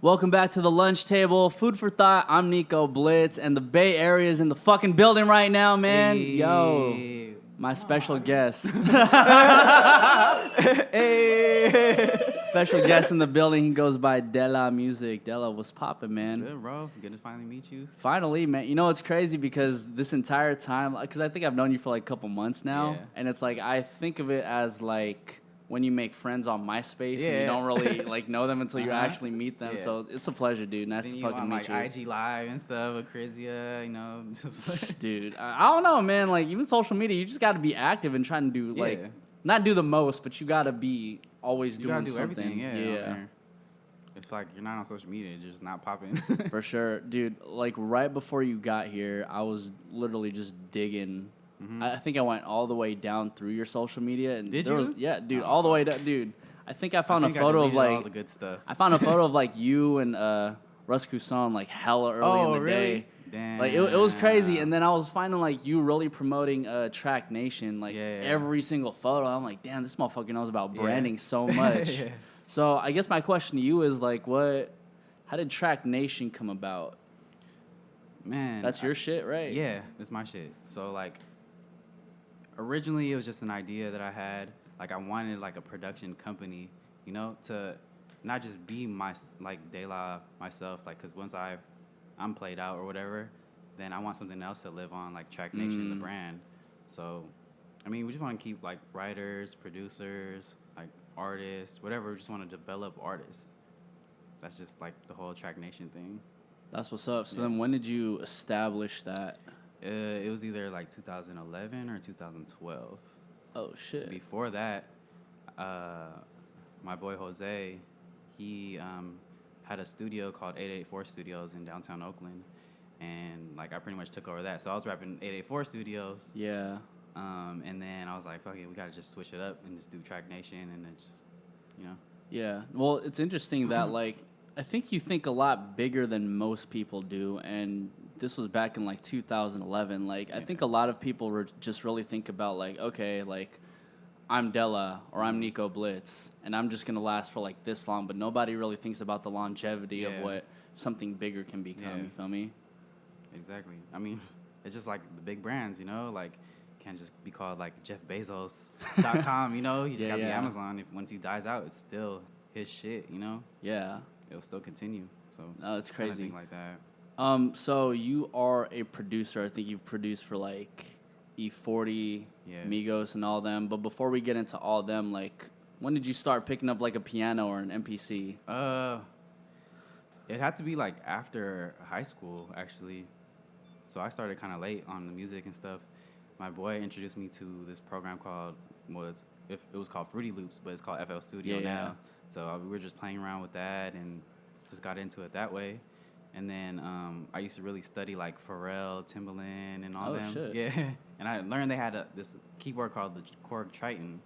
Welcome back to the lunch table. Food for thought. I'm Nico, Blitz, and the Bay Area is in the fucking building right now, man. Hey. Yo, my special guest. Hey. Special guest in the building. He goes by Della Musik. Della, what's poppin', man? Good, bro. Good to finally meet you. Finally, man. You know, it's crazy because this entire time, because I think I've known you for like a couple months now, Yeah. and it's like I think of it as like when you make friends on MySpace and you don't really like know them until you actually meet them. Yeah. So it's a pleasure, dude. Nice to fucking on, meet like, you. IG Live and stuff with Krizia, you know. Dude, I don't know, man. Like, even social media, you just got to be active and trying to do, like, not do the most, but you got to be always doing do something. everything, yeah. If, like, you're not on social media, you're just not popping. For sure. Dude, like, right before you got here, I was literally just digging. Mm-hmm. I think I went all the way down through your social media. And Did there you? Was, yeah, dude, all the way down. Dude, I think I found a photo of, all like, the good stuff. I found a photo of, like, you and Russ Cousson, like, hella early in the day. Damn. Like, it was crazy. And then I was finding, like, you really promoting Traknation, like, every single photo. I'm like, damn, this motherfucker knows about branding so much. Yeah. So I guess my question to you is, like, how did Traknation come about? Man. That's your shit, right? Yeah, it's my shit. So, like, originally it was just an idea that I had. Like, I wanted, like, a production company, you know, to not just be De La myself, like, because once I'm played out or whatever, then I want something else to live on, like Traknation, the brand. So, I mean, we just want to keep, like, writers, producers, like, artists, whatever. We just want to develop artists. That's just, like, the whole Traknation thing. That's what's up. So then when did you establish that? It was either, like, 2011 or 2012. Oh, shit. Before that, my boy Jose, he had a studio called 884 Studios in downtown Oakland. And, like, I pretty much took over that. So I was rapping 884 Studios. Yeah. And then I was like, fuck it, we got to just switch it up and just do Traknation and then just, you know. Yeah. Well, it's interesting that, like, I think you think a lot bigger than most people do. And this was back in, like, 2011. Like, I think a lot of people were just really think about, like, okay, like, I'm Della or I'm Nico Blitz, and I'm just going to last for, like, this long. But nobody really thinks about the longevity of what something bigger can become. You feel me? Exactly. I mean, it's just like the big brands, you know? Like, can't just be called, like, Jeff Bezos.com, you know? He just got the Amazon. Once he dies out, it's still his shit, you know? Yeah. It'll still continue. So no, it's crazy. Think like that. So you are a producer. I think you've produced for, like, E-40, Migos, and all them. But before we get into all them, like, when did you start picking up, like, a piano or an MPC? It had to be, like, after high school, actually. So I started kind of late on the music and stuff. My boy introduced me to this program it was called Fruity Loops, but it's called FL Studio now. So we were just playing around with that and just got into it that way. And then I used to really study, like, Pharrell, Timbaland, and all them. Shit. Yeah. And I learned they had this keyboard called the Korg Triton,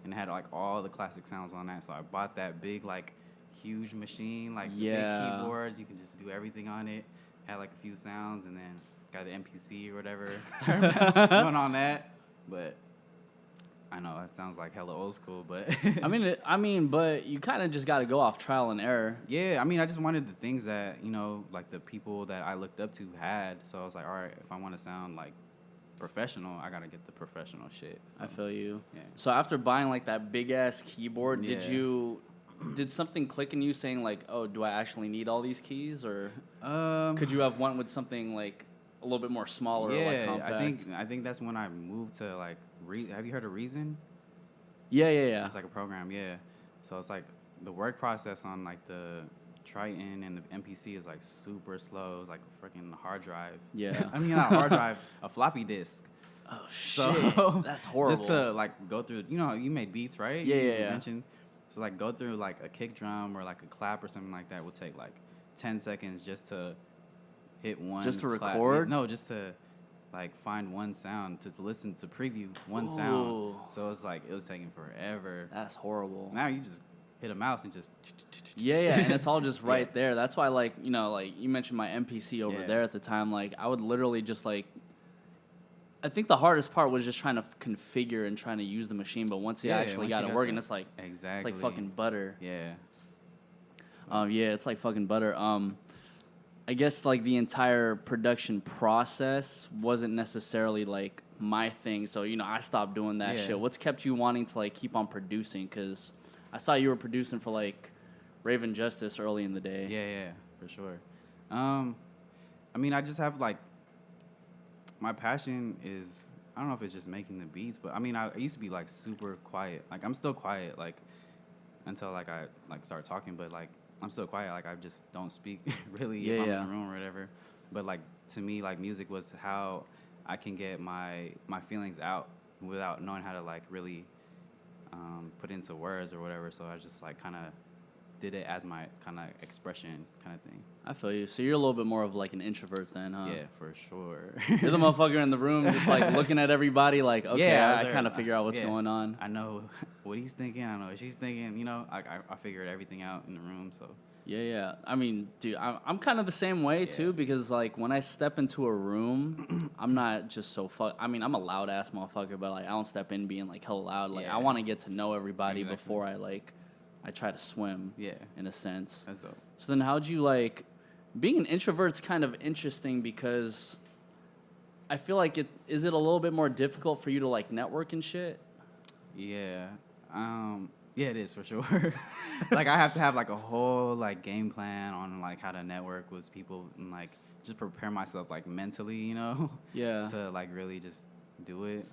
and it had, like, all the classic sounds on that. So I bought that big, like, huge machine, like, the big keyboards. You can just do everything on it. Had, like, a few sounds, and then got the MPC or whatever. Started going on that. But I know it sounds like hella old school, but but you kind of just got to go off trial and error. Yeah, I mean, I just wanted the things that, you know, like, the people that I looked up to had. So I was like, all right, if I want to sound, like, professional, I got to get the professional shit. So, I feel you. Yeah. So after buying, like, that big-ass keyboard, did something click in you saying, like, oh, do I actually need all these keys? Or could you have went with something, like, a little bit more smaller or, like, compact? I think that's when I moved to, like, have you heard of Reason? Yeah. It's like a program, So it's like the work process on, like, the Triton and the MPC is, like, super slow. It's like a freaking hard drive. Yeah. I mean, not a hard drive, a floppy disk. Oh, shit. So that's horrible. Just to, like, go through, you know, you made beats, right? Yeah, you yeah. mentioned. So, like, go through, like, a kick drum or, like, a clap or something like that will take, like, 10 seconds just to hit one. Just to clap. record? No, just to, like, find one sound, to listen, to preview one sound. So it's like, it was taking forever. That's horrible. Now you just hit a mouse and just. Yeah, and it's all just right there. That's why, like, you know, like, you mentioned my MPC over there at the time. Like, I would literally just, like, I think the hardest part was just trying to configure and trying to use the machine. But once you actually got it working, it's like, exactly. it's like fucking butter. Yeah. Yeah, it's like fucking butter. I guess like the entire production process wasn't necessarily like my thing. So, you know, I stopped doing that shit. What's kept you wanting to like keep on producing? Because I saw you were producing for like Raven Justice early in the day. Yeah, for sure. I mean, I just have like, my passion is, I don't know if it's just making the beats, but I mean, I used to be like super quiet. Like, I'm still quiet, like, until like I like start talking, but like, I'm still quiet. Like, I just don't speak really if I'm in the room or whatever. But like, to me, like, music was how I can get my feelings out without knowing how to like really put into words or whatever. So I just like kind of did it as my kind of expression kind of thing. I feel you. So you're a little bit more of like an introvert then, huh? Yeah, for sure. You're the motherfucker in the room just like looking at everybody like, okay, yeah, I kind of figure out what's going on. I know what he's thinking. I know what she's thinking. You know, I figured everything out in the room, so. Yeah. I mean, dude, I'm kind of the same way too, because like when I step into a room, I'm not just so I mean, I'm a loud ass motherfucker, but like I don't step in being like hella loud. Like I want to get to know everybody before I try to swim. Yeah. In a sense. That's dope. So then, how'd you like? Being an introvert's kind of interesting because I feel like is it a little bit more difficult for you to like network and shit? Yeah. Yeah, it is for sure. Like, I have to have like a whole like game plan on like how to network with people and like just prepare myself like mentally, you know. Yeah. To like really just do it.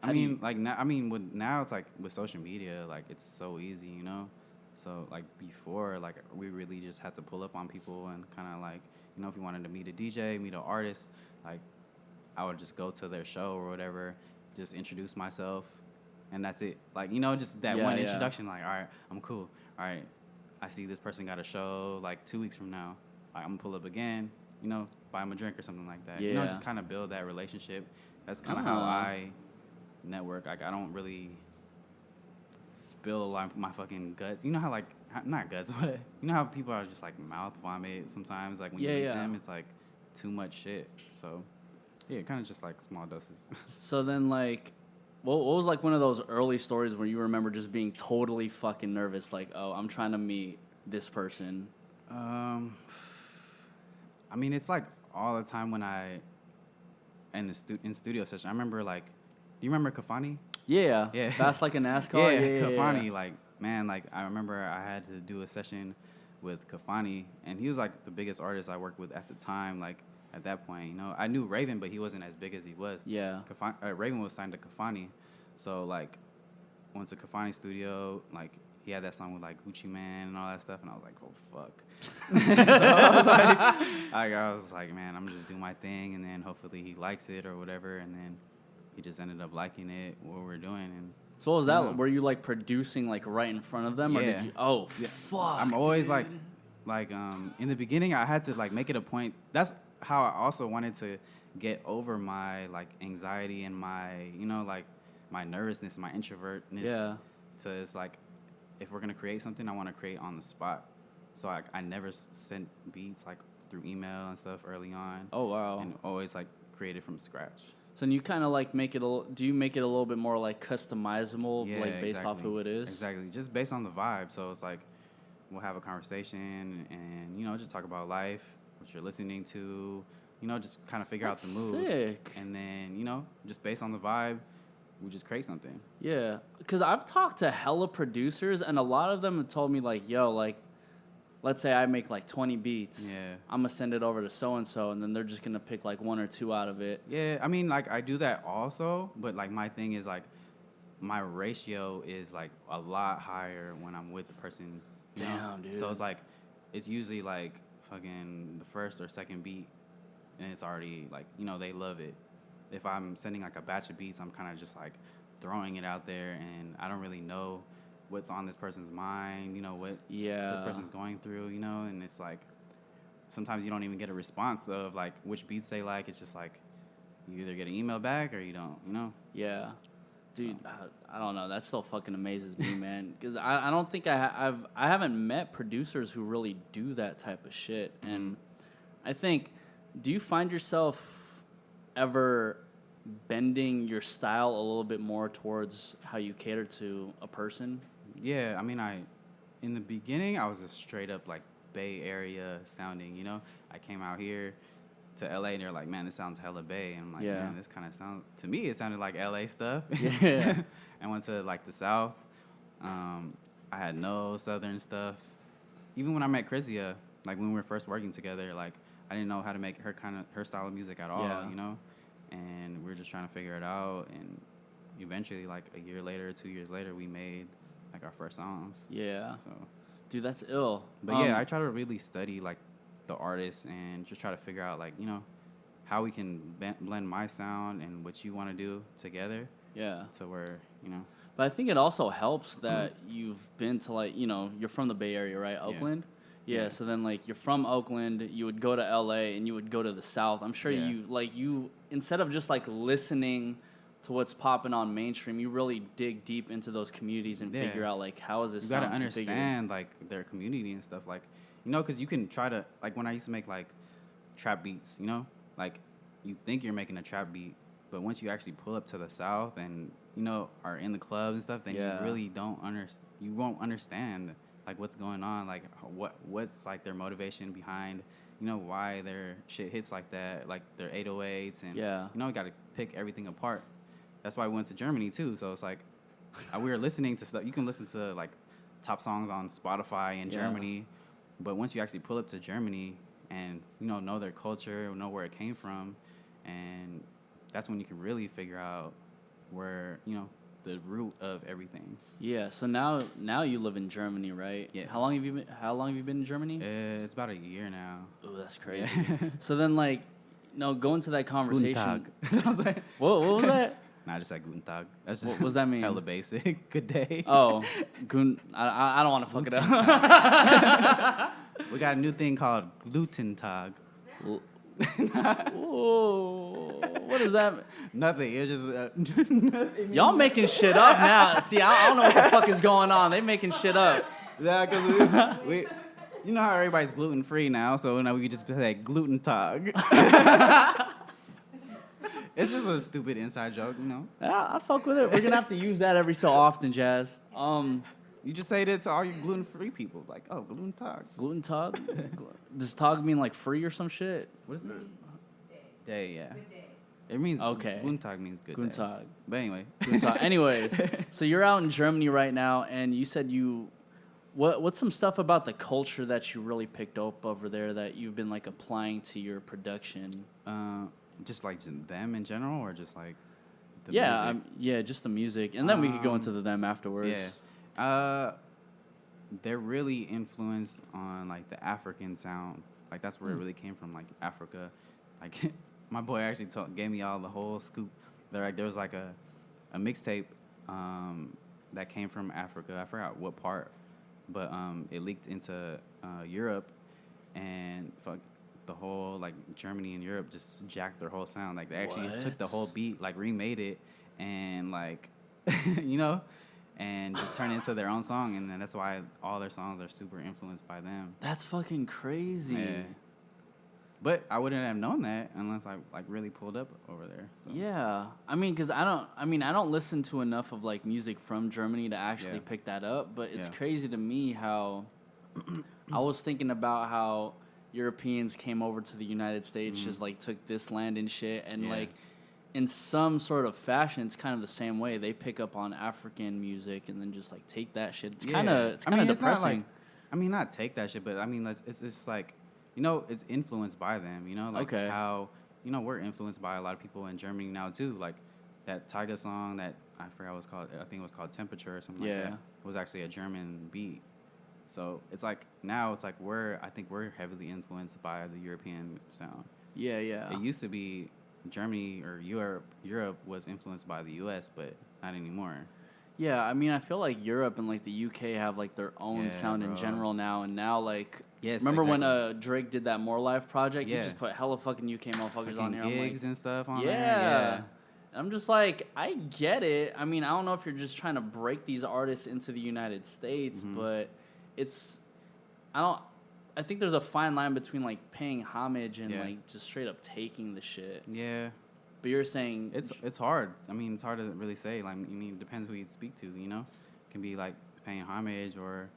I mean, like now it's like with social media, like it's so easy, you know. So like before, like we really just had to pull up on people and kind of like, you know, if you wanted to meet a DJ, meet an artist, like I would just go to their show or whatever, just introduce myself, and that's it. Like, you know, just that one introduction. Like, all right, I'm cool. All right, I see this person got a show like 2 weeks from now. Like, I'm gonna pull up again. You know, buy them a drink or something like that. Yeah. You know, just kind of build that relationship. That's kind of how I network. Like, I don't really spill like my fucking guts. You know how like not guts, but you know how people are just like mouth vomit sometimes. Like when you meet them, it's like too much shit. So yeah, kind of just like small doses. So then like, what was like one of those early stories where you remember just being totally fucking nervous? Like, oh, I'm trying to meet this person. I mean, it's like all the time when in studio session. I remember like, do you remember Kafani? Yeah. Fast like a NASCAR. Yeah, Kafani. Like, man, like I remember I had to do a session with Kafani, and he was like the biggest artist I worked with at the time. Like at that point, you know, I knew Raven, but he wasn't as big as he was. Yeah. Raven was signed to Kafani, so like went to Kafani studio. Like he had that song with like Gucci Man and all that stuff, and I was like, oh fuck. So I was like, man, I'm just doing my thing, and then hopefully he likes it or whatever, and then he just ended up liking it, what we're doing. And so what was that? Were you like producing like right in front of them? Or did you, fuck. I'm always like in the beginning I had to like make it a point. That's how I also wanted to get over my like anxiety and my, you know, like my nervousness, my introvertness. Yeah. So it's like, if we're gonna create something, I want to create on the spot. So I never sent beats like through email and stuff early on. Oh wow. And always like created from scratch. So you kind of like do you make it a little bit more like customizable, like based off who it is? Exactly, just based on the vibe. So it's like we'll have a conversation and, you know, just talk about life, what you're listening to, you know, just kind of figure out the mood. Sick. And then, you know, just based on the vibe, we just create something. Yeah, because I've talked to hella producers, and a lot of them have told me like, yo, like, let's say I make like 20 beats. Yeah. I'm going to send it over to so-and-so, and then they're just going to pick like one or two out of it. Yeah, I mean, like, I do that also, but like my thing is like, my ratio is like a lot higher when I'm with the person. Damn, dude. So it's like, it's usually like fucking the first or second beat, and it's already like, you know, they love it. If I'm sending like a batch of beats, I'm kind of just like throwing it out there, and I don't really know what's on this person's mind, you know, what this person's going through, you know, and it's like sometimes you don't even get a response of like which beats they like. It's just like you either get an email back or you don't, you know? Yeah. Dude, I don't know. That still fucking amazes me, man. Because I don't think I haven't met producers who really do that type of shit. Mm-hmm. And I think, do you find yourself ever bending your style a little bit more towards how you cater to a person? Yeah, I mean, in the beginning, I was just straight up like Bay Area sounding. You know, I came out here to LA and they're like, man, this sounds hella Bay. And I'm like, man, this kind of sounds, to me, it sounded like LA stuff. Yeah. I went to like the South. I had no Southern stuff. Even when I met Chrisia, like when we were first working together, like I didn't know how to make her style of music at all, you know? And we were just trying to figure it out. And eventually, like a year later, 2 years later, we made like our first songs. Yeah. So, dude, that's ill. But yeah, I try to really study like the artists and just try to figure out like, you know, how we can blend my sound and what you want to do together. Yeah. So we're, you know. But I think it also helps that you've been to like, you know, you're from the Bay Area, right? Oakland? Yeah. So then like you're from Oakland, you would go to LA and you would go to the South. I'm sure you instead of just like listening to what's popping on mainstream, you really dig deep into those communities and figure out like how is this sound configured. You gotta understand like their community and stuff, like, you know, because you can try to, like when I used to make like trap beats, you know, like you think you're making a trap beat, but once you actually pull up to the South and, you know, are in the clubs and stuff, then you really you won't understand like what's going on, like what's like their motivation behind, you know, why their shit hits like that, like their 808s, and you know, you got to pick everything apart. That's why we went to Germany too. So it's like we were listening to stuff. You can listen to like top songs on Spotify in Germany, but once you actually pull up to Germany and, you know their culture, know where it came from, and that's when you can really figure out where, you know, the root of everything. Yeah. So now you live in Germany, right? Yeah. How long have you been in Germany? It's about a year now. Oh, that's crazy. So then, like, go into that conversation. Guten Tag. What was that? Nah, I just said Guten Tag. That's What does that mean? Hella basic. Good day. Oh, I don't want to fuck it up. We got a new thing called Gluten Tag. Whoa, what does that mean? Nothing. It's just y'all making shit up now. See, I don't know what the fuck is going on. They making shit up. Yeah, because we you know how everybody's gluten free now, so now we could just say Gluten Tag. It's just a stupid inside joke, you know. Yeah, I fuck with it. We're gonna have to use that every so often, Jazz. You just say that to all your gluten-free people, like, oh, Gluten Tag. Gluten Tag? Does Tag mean like free or some shit? What is it? Day, yeah. Good day. It means okay. Gluten Tag means good Gluten day. Tag. But anyway. Gluten Tag. Anyways, so you're out in Germany right now, and you said what's some stuff about the culture that you really picked up over there that you've been like applying to your production? Just like them in general, or just like the music? Just the music, and then we could go into them afterwards. Yeah, they're really influenced on like the African sound. Like that's where it really came from, like Africa. Like my boy actually gave me all the whole scoop. There was like a mixtape that came from Africa. I forgot what part, but it leaked into Europe, and the whole like Germany and Europe just jacked their whole sound. Like they actually took the whole beat, like remade it, and like you know, and just turned it into their own song. And then that's why all their songs are super influenced by them. That's fucking crazy. Yeah. But I wouldn't have known that unless I like really pulled up over there. So. Yeah, I mean, because I don't listen to enough of like music from Germany to actually pick that up. But it's crazy to me how I was thinking about how Europeans came over to the United States, just like took this land and shit, and like in some sort of fashion, it's kind of the same way. They pick up on African music and then just like take that shit. It's kind of depressing. Not take that shit, but I mean, it's just like, you know, it's influenced by them. You know, like how, you know, we're influenced by a lot of people in Germany now too. Like that Tyga song that I forgot what it was called. I think it was called Temperature or something like that. It was actually a German beat. So it's like now it's like I think we're heavily influenced by the European sound. Yeah. It used to be Germany or Europe was influenced by the U.S., but not anymore. Yeah, I mean, I feel like Europe and like the UK have like their own sound in general now, and now like remember when Drake did that More Life project? He just put hella fucking UK motherfuckers on here. Gigs and stuff on there. Yeah. I'm just like, I get it. I mean, I don't know if you're just trying to break these artists into the United States, but I think there's a fine line between like paying homage and like just straight up taking the shit. Yeah. But you're saying it's hard. I mean, it's hard to really say. Like, I mean, it depends who you speak to. You know, it can be like paying homage or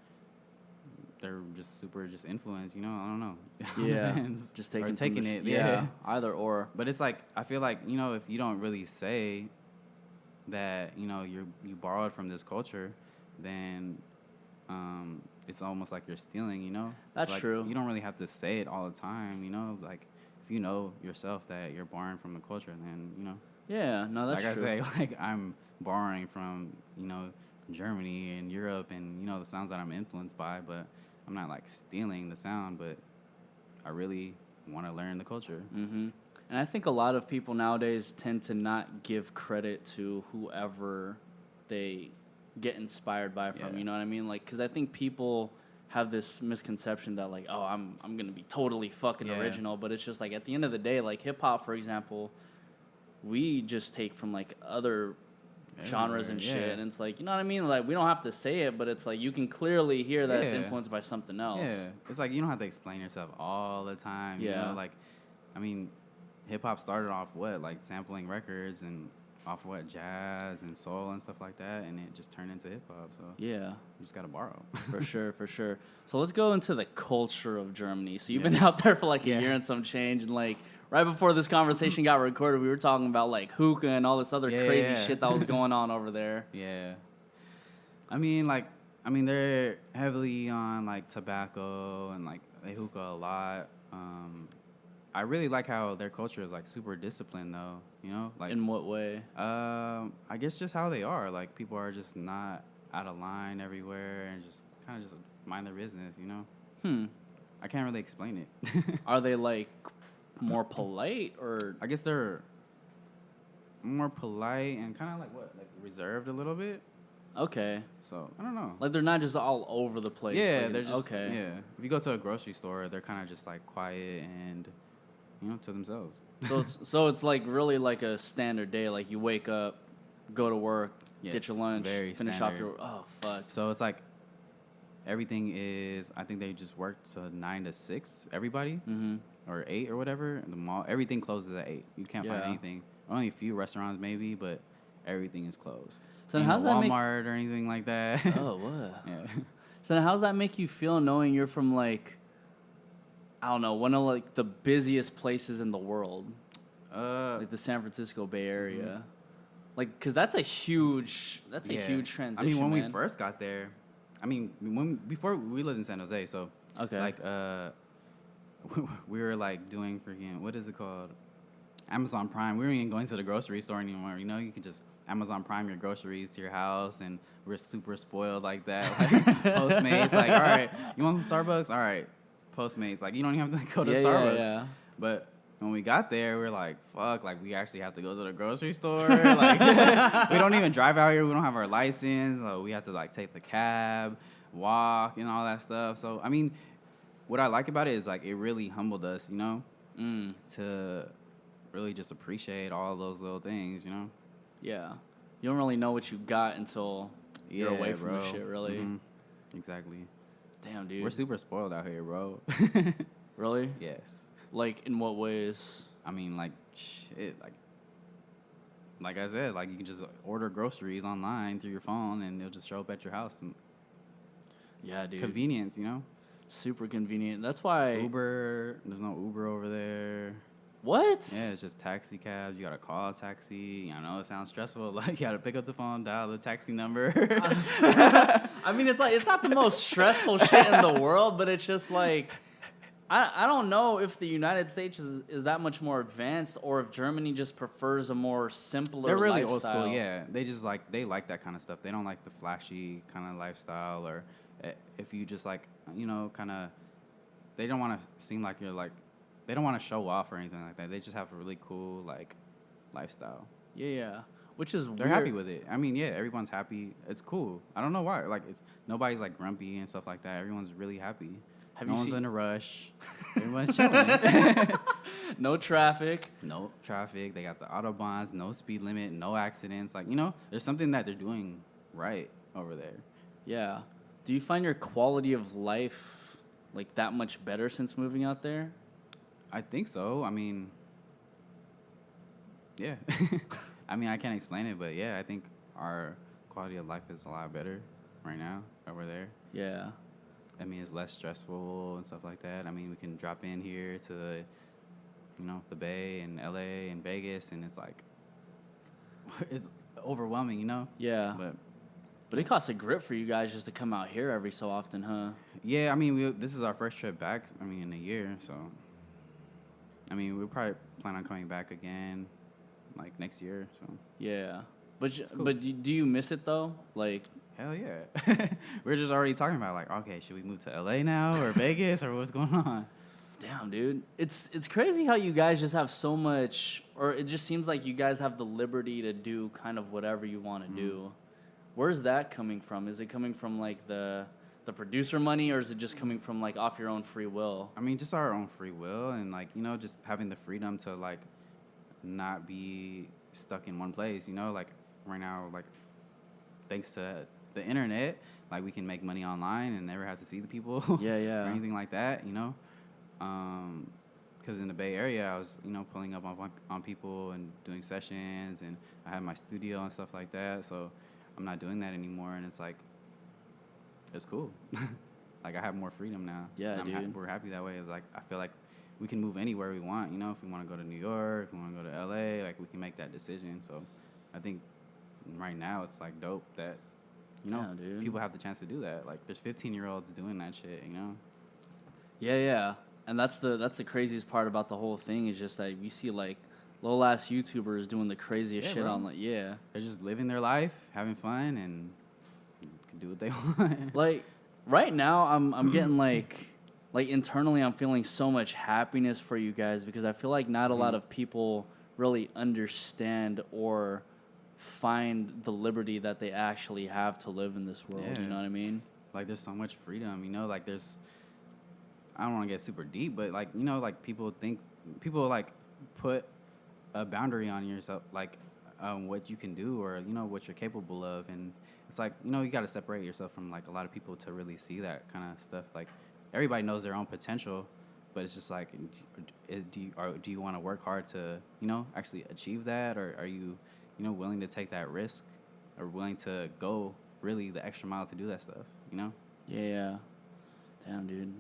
they're just super just influenced, you know. I don't know. Yeah, just taking it. Yeah, either or. But it's like I feel like, you know, if you don't really say that, you know, you borrowed from this culture, then it's almost like you're stealing, you know. That's like, true. You don't really have to say it all the time, you know. Like if you know yourself that you're borrowing from the culture, then you know. Yeah, no, that's like true. Like I say, like I'm borrowing from, you know, Germany and Europe and, you know, the sounds that I'm influenced by, but I'm not like stealing the sound, but I really want to learn the culture. Mm-hmm. And I think a lot of people nowadays tend to not give credit to whoever they get inspired by from, you know what I mean? Like, because I think people have this misconception that, like, oh, I'm going to be totally fucking original, but it's just, like, at the end of the day, like, hip-hop, for example, we just take from, like, other genres and shit, and it's like, you know what I mean? Like, we don't have to say it, but it's like you can clearly hear that it's influenced by something else. Yeah, it's like you don't have to explain yourself all the time. You know? Like, I mean, hip-hop started off like sampling records and off jazz and soul and stuff like that, and it just turned into hip-hop. So you just gotta borrow. For sure. So let's go into the culture of Germany. So you've been out there for like a year and some change, and like right before this conversation got recorded, we were talking about like hookah and all this other crazy shit that was going on over there. Yeah. I mean, they're heavily on like tobacco and like they hookah a lot. I really like how their culture is like super disciplined though, you know? Like in what way? I guess just how they are. Like people are just not out of line everywhere and just kind of just mind their business, you know? I can't really explain it. Are they like more polite or? I guess they're more polite and kind of like reserved a little bit. Okay. So, I don't know. Like, they're not just all over the place. Yeah, like, they're just, okay. Yeah. If you go to a grocery store, they're kind of just, like, quiet and, you know, to themselves. So it's, like, really like a standard day. Like, you wake up, go to work, get your lunch, finish off your... Oh, fuck. So, it's, like, everything is... I think they just work to 9 to 6, everybody. Mm-hmm. Or 8 or whatever. The mall, everything closes at 8. You can't find anything. Only a few restaurants, maybe, but everything is closed. So how does that Walmart or anything like that. Oh, what? Yeah. So how does that make you feel knowing you're from like, I don't know, one of like the busiest places in the world, like the San Francisco Bay Area, mm-hmm. Like, cause that's a huge transition. I mean, when we first got there, before we lived in San Jose, so like we were like doing freaking, what is it called? Amazon Prime. We weren't even going to the grocery store anymore. You know, you could just Amazon Prime your groceries to your house, and we're super spoiled like that. Like Postmates, like, all right, you want some Starbucks? All right, Postmates. Like, you don't even have to go to Starbucks. Yeah. But when we got there, we were like, fuck, like, we actually have to go to the grocery store. Like, we don't even drive out here. We don't have our license. So we have to, like, take the cab, walk, and all that stuff. So, I mean, what I like about it is, like, it really humbled us, you know, to really just appreciate all those little things, you know? Yeah. You don't really know what you got until you're away from the shit, really. Mm-hmm. Exactly. Damn, dude. We're super spoiled out here, bro. Really? Yes. Like, in what ways? I mean, like, shit, like I said, like, you can just order groceries online through your phone, and it'll just show up at your house. And yeah, dude. Convenience, you know? Super convenient. That's why... Uber, there's no Uber over there. What? Yeah, it's just taxi cabs. You gotta call a taxi. I know it sounds stressful. Like, you gotta pick up the phone, dial the taxi number. I mean, it's like, it's not the most stressful shit in the world, but it's just like, I don't know if the United States is that much more advanced, or if Germany just prefers a more simpler They're really lifestyle. old school, yeah. They like that kind of stuff. They don't like the flashy kind of lifestyle, or if you just like, you know, kind of, they don't want to seem like you're like, they don't want to show off or anything like that. They just have a really cool, like, lifestyle. Yeah. Which is They're happy with it. I mean, yeah, everyone's happy. It's cool. I don't know why. Like, nobody's, like, grumpy and stuff like that. Everyone's really happy. No one's in a rush. Everyone's chilling. No traffic. No traffic. They got the Autobahns, no speed limit, no accidents. Like, you know, there's something that they're doing right over there. Yeah. Do you find your quality of life, like, that much better since moving out there? I think so. I mean, yeah. I mean, I can't explain it, but yeah, I think our quality of life is a lot better right now over there. Yeah. I mean, it's less stressful and stuff like that. I mean, we can drop in here to the, the Bay and LA and Vegas, and it's like, it's overwhelming, Yeah. But it costs a grip for you guys just to come out here every so often, huh? Yeah, I mean, this is our first trip back, in a year, so, I mean, we'll probably plan on coming back again, like, next year, so. Yeah. But cool. but do you miss it, though? Like... Hell yeah. We're just already talking about, like, okay, should we move to LA now or Vegas or what's going on? Damn, dude. It's crazy how you guys just have so much, or it just seems like you guys have the liberty to do kind of whatever you want to do. Where's that coming from? Is it coming from, like, the producer money, or is it just coming from, like, off your own free will? I mean, just our own free will and, like, just having the freedom to, like, not be stuck in one place, like, right now, like, thanks to the internet, like, we can make money online and never have to see the people yeah or anything like that, because in the Bay Area I was pulling up on people and doing sessions, and I had my studio and stuff like that, so I'm not doing that anymore, and it's like, it's cool. Like, I have more freedom now. Yeah, dude. We're happy that way. It's like, I feel like we can move anywhere we want, if we want to go to New York, if we want to go to LA, like, we can make that decision. So I think right now it's like dope that people have the chance to do that. Like, there's 15-year-olds doing that shit, Yeah. And that's the craziest part about the whole thing is just that we see, like, little ass YouTubers doing the craziest shit on, like, they're just living their life, having fun, and can do what they want. Like, right now I'm getting like internally I'm feeling so much happiness for you guys, because I feel like not a lot of people really understand or find the liberty that they actually have to live in this world. You know what I mean? Like, there's so much freedom, like, there's, I don't want to get super deep, but, like, like, people like put a boundary on yourself, like, what you can do, or what you're capable of, and it's like, you got to separate yourself from, like, a lot of people to really see that kind of stuff. Like, everybody knows their own potential, but it's just like, do you want to work hard to actually achieve that, or are you willing to take that risk, or willing to go really the extra mile to do that stuff, Yeah. Damn, dude.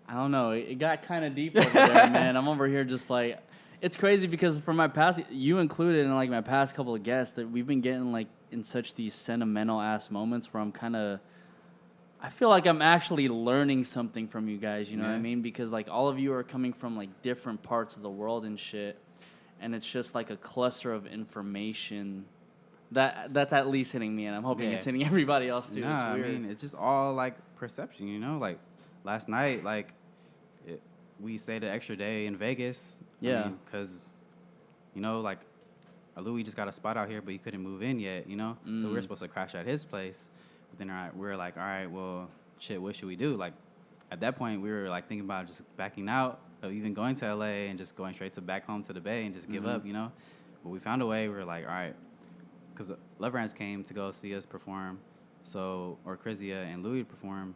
I don't know. It got kind of deep over there, man. I'm over here just like, it's crazy because from my past, you included in, like, my past couple of guests, that we've been getting, like, in such these sentimental ass moments where I feel like I'm actually learning something from you guys, you know what I mean? Because, like, all of you are coming from, like, different parts of the world and shit, and it's just like a cluster of information that's at least hitting me, and I'm hoping it's hitting everybody else too. Nah, it's weird. I mean, it's just all, like, perception, like, last night, like, we stayed an extra day in Vegas. Yeah. Because, like, Louis just got a spot out here, but he couldn't move in yet, So we were supposed to crash at his place. But then we were like, all right, well, shit, what should we do? Like, at that point, we were, like, thinking about just backing out of even going to LA and just going straight back home to the Bay and just give up, But we found a way. We were like, all right, because Love Rants came to go see us perform, or Krizia and Louis perform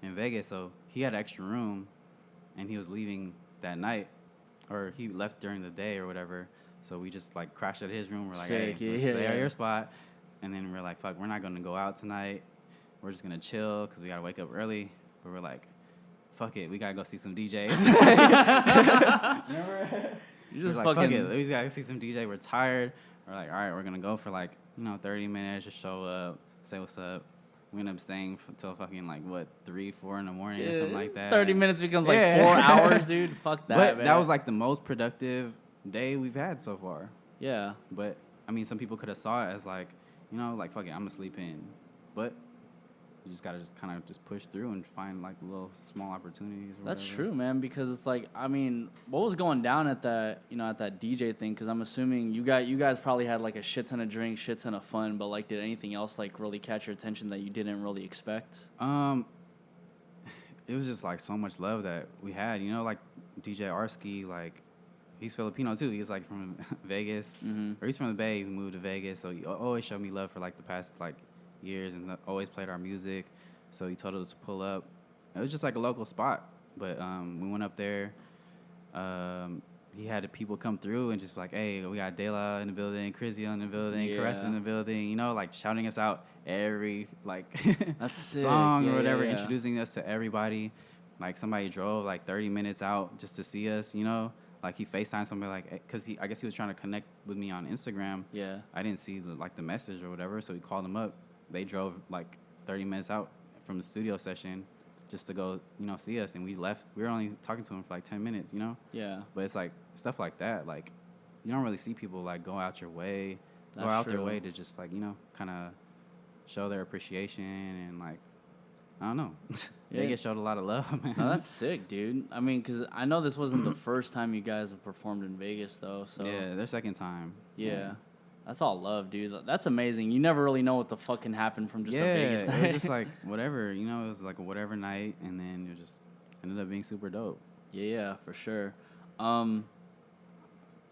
in Vegas. So he had an extra room, and he was leaving that night, or he left during the day or whatever. So we just, like, crashed at his room. We're like, hey, let's stay at your spot. And then we're like, fuck, we're not going to go out tonight. We're just going to chill because we got to wake up early. But we're like, fuck it, we got to go see some DJs. Remember? You just like, fucking... fuck it, we got to see some DJ. We're tired. We're like, all right, we're going to go for, like, 30 minutes, just show up, say what's up. We ended up staying till fucking, like, 3, 4 in the morning or something like that. 30 minutes becomes like 4 hours, dude. Fuck that, but man. That was, like, the most productive day we've had so far. Yeah. But, I mean, some people could have saw it as, like, like, fuck it, I'm going to sleep in. But you just got to just kind of just push through and find, like, little small opportunities or That's whatever. true, man, because it's like, I mean, what was going down at that, at that DJ thing? Because I'm assuming you guys probably had, like, a shit ton of drinks, shit ton of fun, but, like, did anything else, like, really catch your attention that you didn't really expect? It was just, like, so much love that we had, like, DJ Arsky, like, he's Filipino, too. He's, like, from Vegas. Or he's from the Bay. He moved to Vegas, so he always showed me love for, like, the past, like, years, and always played our music. So he told us to pull up. It was just, like, a local spot. But we went up there. he had people come through and just like, hey, we got De La in the building, Crizzy in the building, Yeah. Caress in the building, you know, like shouting us out every like That's sick. song Yeah, or whatever, yeah. introducing us to everybody. Like somebody drove like 30 minutes out just to see us, you know. Like he FaceTimed somebody like, cause I guess he was trying to connect with me on Instagram. Yeah. I didn't see the message or whatever, so he called him up. They drove like 30 minutes out from the studio session just to go, you know, see us, and we left. We were only talking to him for like 10 minutes, you know. Yeah. But it's like stuff like that. Like you don't really see people like go out your way, That's go out true. their way to just like, you know, kind of show their appreciation and like, I don't know. Yeah. They get showed a lot of love, man. No, that's sick, dude. I mean, because I know this wasn't the first time you guys have performed in Vegas, though. So Yeah, their second time. Yeah. That's all love, dude. That's amazing. You never really know what the fuck can happen from just a Vegas night. It was just like whatever, you know, it was like a whatever night, and then it just ended up being super dope. Yeah, for sure.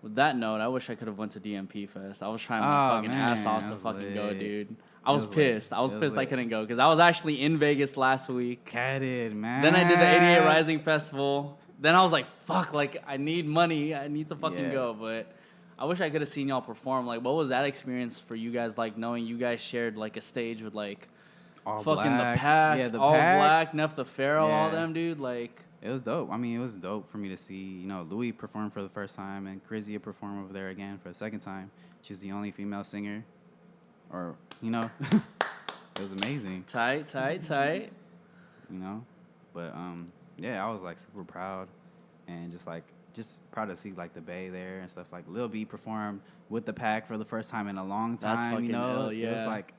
With that note, I wish I could have went to DMP Fest. I was trying my fucking ass off to fucking go, dude. I was pissed. I was pissed I couldn't go because I was actually in Vegas last week. Catted, man. Then I did the 88 Rising Festival. Then I was like, fuck, like, I need money. I need to fucking go. But I wish I could have seen y'all perform. Like, what was that experience for you guys, like, knowing you guys shared, like, a stage with, like, All fucking Black. the Pack, Yeah, the All Pack. Black, Neff the Pharaoh, all Yeah. them, dude? Like, It was dope. I mean, it was dope for me to see, you know, Louis perform for the first time and Crizzy perform over there again for the second time. She's the only female singer. Or, you know, it was amazing. tight. You know? But, yeah, I was, like, super proud and just proud to see, like, the Bay there and stuff. Like, Lil B performed with the Pack for the first time in a long time, That's fucking you know? ill, yeah. It was, like,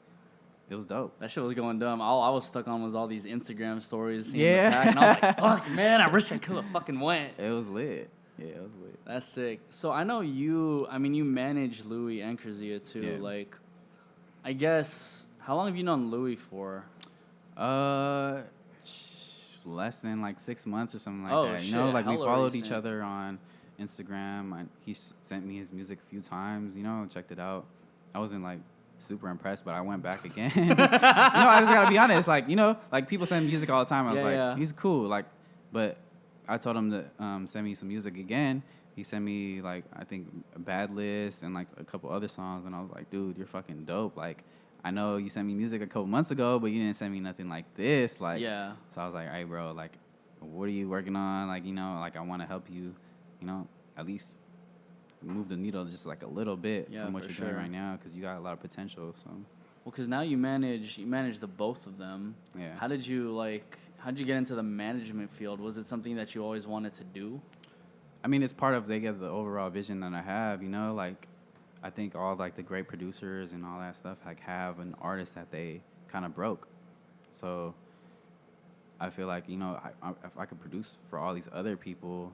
it was dope. That shit was going dumb. All I was stuck on was all these Instagram stories, seeing Yeah. the Pack, and I was like, fuck, man, I wish I could have fucking went. It was lit. Yeah, it was lit. That's sick. So I know you manage Louis and Krizia too. Yeah. Like, I guess, how long have you known Louis for? Less than like 6 months or something like Oh, that. You shit, know, like we hella followed recent. each other on Instagram. He sent me his music a few times. You know, checked it out. I wasn't like super impressed, but I went back again. You know, I just gotta be honest. Like, you know, like people send music all the time. I was like, he's cool. Like, but I told him to send me some music again. He sent me like I think a Bad List and like a couple other songs, and I was like, dude, you're fucking dope. Like, I know you sent me music a couple months ago, but you didn't send me nothing like this. Like, Yeah. So I was like, hey, bro, like, what are you working on? Like, you know, like I want to help you, you know, at least move the needle just like a little bit from what you're doing right now, because you got a lot of potential. So. Well, because now you manage the both of them. Yeah. How'd you get into the management field? Was it something that you always wanted to do? I mean, it's part of the overall vision that I have, you know, like I think all like the great producers and all that stuff like have an artist that they kind of broke. So I feel like, you know, if I could produce for all these other people,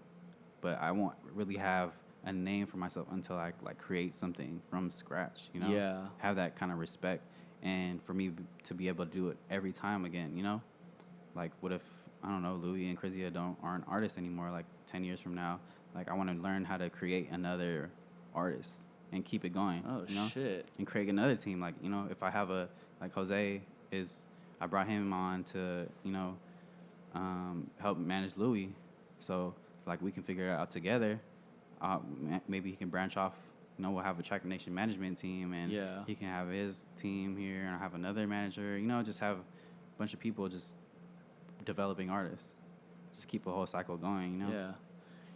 but I won't really have a name for myself until I like create something from scratch, you know? Yeah. Have that kind of respect. And for me to be able to do it every time again, you know? Like, what if, I don't know, Louis and Krizia aren't artists anymore, like 10 years from now? Like, I want to learn how to create another artist and keep it going. Oh, you know? shit. And create another team. Like, you know, if I have like Jose I brought him on to, you know, help manage Louis. So, like, we can figure it out together. Maybe he can branch off. You know, we'll have a Traknation management team, and he can have his team here, and I have another manager. You know, just have a bunch of people just developing artists. Just keep the whole cycle going, you know? Yeah.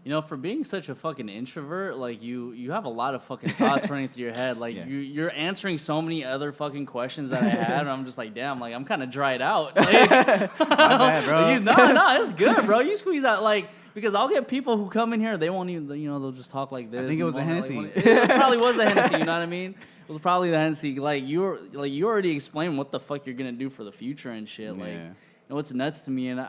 You know, for being such a fucking introvert, like, you have a lot of fucking thoughts running through your head. Like, you're answering so many other fucking questions that I had, and I'm just like, damn, like, I'm kind of dried out. Like, My bad, bro. No, it's good, bro. You squeeze out, like, because I'll get people who come in here, they won't even, you know, they'll just talk like this. I think it was the Hennessy. It probably was the Hennessy, you know what I mean? It was probably the Hennessy. Like, you already explained what the fuck you're going to do for the future and shit. Like, you know, what's nuts to me, and,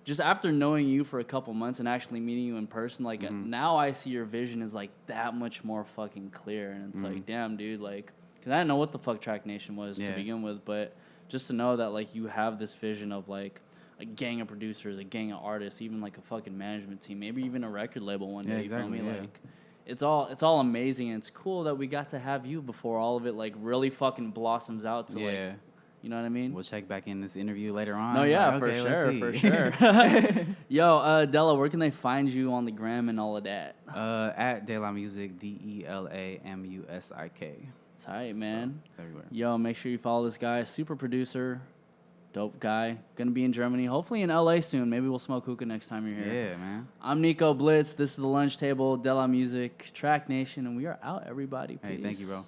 just after knowing you for a couple months and actually meeting you in person, like, now I see your vision is, like, that much more fucking clear. And it's like, damn, dude, like, because I didn't know what the fuck Traknation was to begin with, but just to know that, like, you have this vision of, like, a gang of producers, a gang of artists, even, like, a fucking management team, maybe even a record label one day, you feel me? Like, it's all amazing, and it's cool that we got to have you before all of it, like, really fucking blossoms out to, like, You know what I mean? We'll check back in this interview later on. No, yeah, Like, okay, for let's sure. see. Yo, Della, where can they find you on the gram and all of that? At De La Music, DelaMusik. Tight, man. So, it's everywhere. Yo, make sure you follow this guy. Super producer. Dope guy. Gonna be in Germany. Hopefully in LA soon. Maybe we'll smoke hookah next time you're here. Yeah, man. I'm Nico Blitz. This is The Lunch Table, De La Music, Traknation, and we are out, everybody. Peace. Hey, thank you, bro.